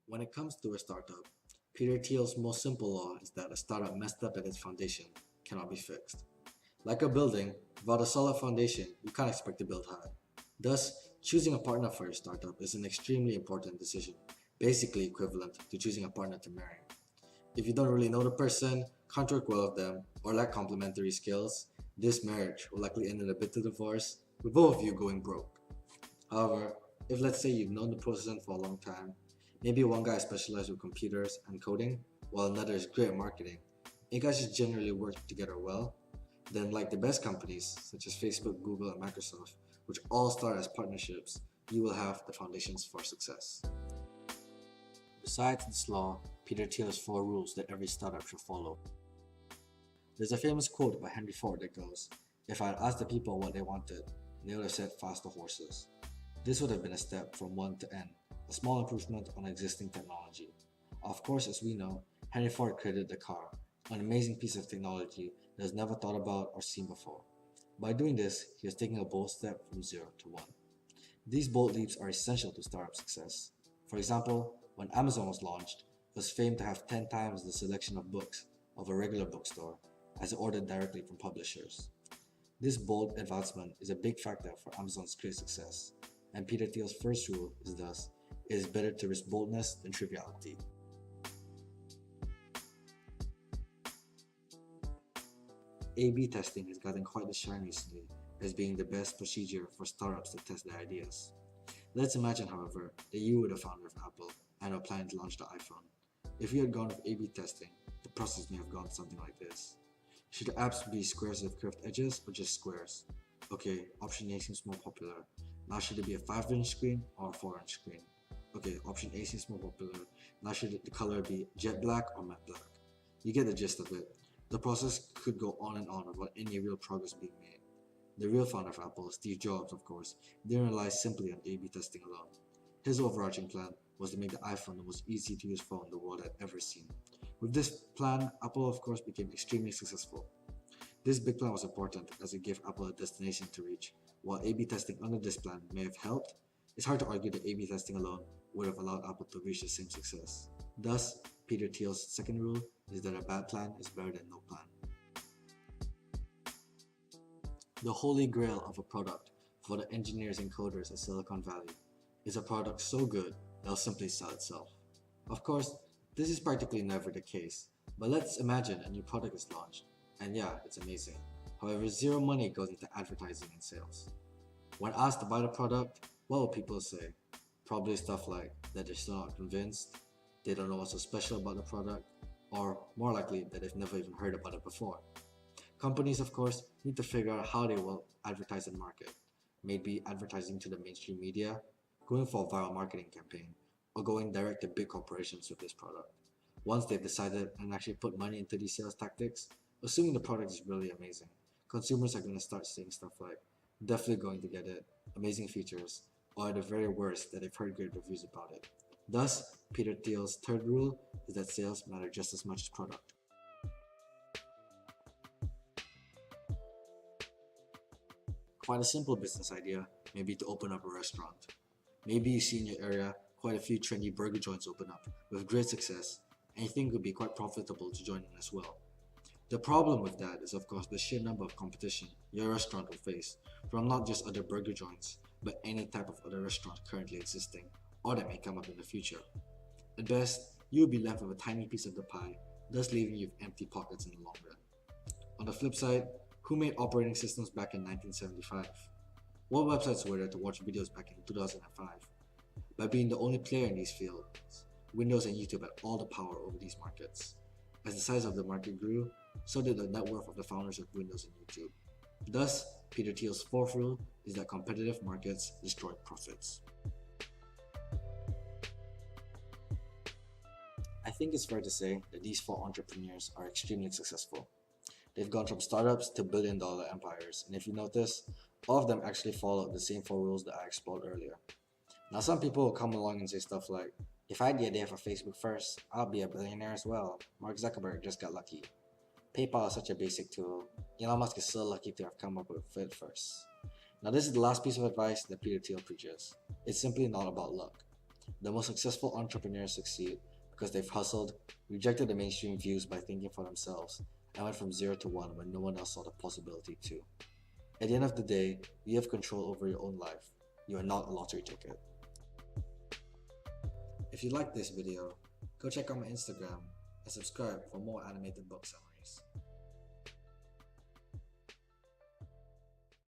When it comes to a startup, Peter Thiel's most simple law is that a startup messed up at its foundation cannot be fixed. Like a building, without a solid foundation, you can't expect to build high. Thus, choosing a partner for your startup is an extremely important decision, basically equivalent to choosing a partner to marry. If you don't really know the person, can't work well with them, or lack complementary skills, this marriage will likely end in a bitter divorce, with both of you going broke. However, if let's say you've known the person for a long time, maybe one guy specializes with computers and coding, while another is great at marketing, and you guys just generally work together well, then like the best companies such as Facebook, Google, and Microsoft, which all start as partnerships, you will have the foundations for success. Besides this law, Peter Thiel has 4 rules that every startup should follow. There's a famous quote by Henry Ford that goes, "If I had asked the people what they wanted, they would have said faster horses." This would have been a step from 1 to N, a small improvement on existing technology. Of course, as we know, Henry Ford created the car, an amazing piece of technology that was never thought about or seen before. By doing this, he was taking a bold step from 0 to 1. These bold leaps are essential to startup success. For example, when Amazon was launched, it was famed to have 10 times the selection of books of a regular bookstore, as it ordered directly from publishers. This bold advancement is a big factor for Amazon's great success, and Peter Thiel's first rule is thus, it is better to risk boldness than triviality. A/B testing has gotten quite the shine recently as being the best procedure for startups to test their ideas. Let's imagine, however, that you were the founder of Apple and are planning to launch the iPhone. If you had gone with A/B testing, the process may have gone something like this. Should the apps be squares with curved edges or just squares? Okay, option A seems more popular. Now should it be a 5-inch screen or a 4-inch screen? Okay, option A seems more popular. Now should the color be jet black or matte black? You get the gist of it. The process could go on and on without any real progress being made. The real founder of Apple, Steve Jobs of course, didn't rely simply on A/B testing alone. His overarching plan was to make the iPhone the most easy to use phone the world had ever seen. With this plan, Apple of course became extremely successful. This big plan was important as it gave Apple a destination to reach. While A/B testing under this plan may have helped, it's hard to argue that A/B testing alone would have allowed Apple to reach the same success. Thus, Peter Thiel's second rule is that a bad plan is better than no plan. The holy grail of a product for the engineers and coders at Silicon Valley is a product so good that it'll simply sell itself. Of course, this is practically never the case, but let's imagine a new product is launched, and yeah, it's amazing. However, zero money goes into advertising and sales. When asked to buy the product, what will people say? Probably stuff like that they're still not convinced, they don't know what's so special about the product, or more likely that they've never even heard about it before. Companies, of course, need to figure out how they will advertise and market. Maybe advertising to the mainstream media, going for a viral marketing campaign, or going direct to big corporations with this product. Once they've decided and actually put money into these sales tactics, assuming the product is really amazing, consumers are going to start saying stuff like, definitely going to get it, amazing features, or at the very worst that they've heard great reviews about it. Thus, Peter Thiel's third rule is that sales matter just as much as product. Quite a simple business idea may be to open up a restaurant. Maybe you see in your area quite a few trendy burger joints open up with great success, and you think it would be quite profitable to join in as well. The problem with that is of course the sheer number of competition your restaurant will face from not just other burger joints, but any type of other restaurant currently existing or that may come up in the future. At best, you will be left with a tiny piece of the pie, thus leaving you with empty pockets in the long run. On the flip side, who made operating systems back in 1975? What websites were there to watch videos back in 2005? By being the only player in these fields, Windows and YouTube had all the power over these markets. As the size of the market grew, so did the net worth of the founders of Windows and YouTube. Thus, Peter Thiel's fourth rule is that competitive markets destroy profits. I think it's fair to say that these 4 entrepreneurs are extremely successful. They've gone from startups to billion-dollar empires, and if you notice, all of them actually followed the same 4 rules that I explored earlier. Now some people will come along and say stuff like, if I had the idea for Facebook first, I'll be a billionaire as well. Mark Zuckerberg just got lucky. PayPal is such a basic tool. Elon Musk is so lucky to have come up with it first. Now this is the last piece of advice that Peter Thiel preaches. It's simply not about luck. The most successful entrepreneurs succeed because they've hustled, rejected the mainstream views by thinking for themselves, and went from 0 to 1 when no one else saw the possibility to. At the end of the day, you have control over your own life. You are not a lottery ticket. If you liked this video, go check out my Instagram and subscribe for more animated book summaries.